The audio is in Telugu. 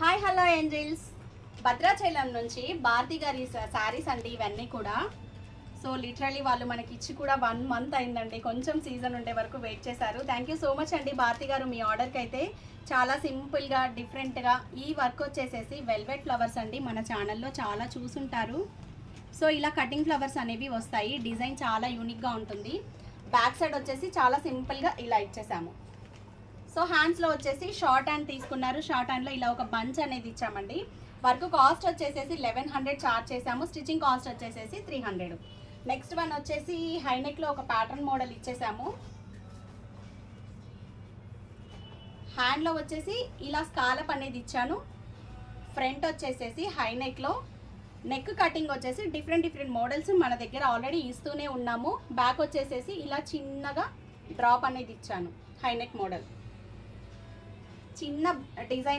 హాయ్ హలో ఏంజల్స్, భద్రాచలం నుంచి భారతి గారి శారీస్ అండి ఇవన్నీ కూడా. సో లిటరలీ వాళ్ళు మనకి ఇచ్చి కూడా 1 మంత్ అయిందండి, కొంచెం సీజన్ ఉండే వరకు వెయిట్ చేశారు. థ్యాంక్ యూ సో మచ్ అండి భారతి గారు. మీ ఆర్డర్కి అయితే చాలా సింపుల్గా డిఫరెంట్గా ఈ వర్క్ వచ్చేసేసి వెల్వెట్ ఫ్లవర్స్ అండి. మన ఛానల్లో చాలా చూసుంటారు. సో ఇలా కటింగ్ ఫ్లవర్స్ అనేవి వస్తాయి, డిజైన్ చాలా యూనిక్గా ఉంటుంది. బ్యాక్ సైడ్ వచ్చేసి చాలా సింపుల్గా ఇలా ఇచ్చేసాము. సో హ్యాండ్స్లో వచ్చేసి షార్ట్ హ్యాండ్ తీసుకున్నారు. షార్ట్ హ్యాండ్లో ఇలా ఒక బంచ్ అనేది ఇచ్చామండి. వర్క్ కాస్ట్ వచ్చేసేసి 1100 చార్జ్ చేసాము. స్టిచ్చింగ్ కాస్ట్ వచ్చేసేసి 300. నెక్స్ట్ వన్ వచ్చేసి హైనెక్లో ఒక ప్యాటర్న్ మోడల్ ఇచ్చేసాము. హ్యాండ్లో వచ్చేసి ఇలా స్కాలప్ అనేది ఇచ్చాను. ఫ్రంట్ వచ్చేసేసి హైనెక్లో నెక్ కటింగ్ వచ్చేసి డిఫరెంట్ మోడల్స్ మన దగ్గర ఆల్రెడీ ఇస్తూనే ఉన్నాము. బ్యాక్ వచ్చేసేసి ఇలా చిన్నగా డ్రాప్ అనేది ఇచ్చాను. హైనెక్ మోడల్ చిన్న డిజైన్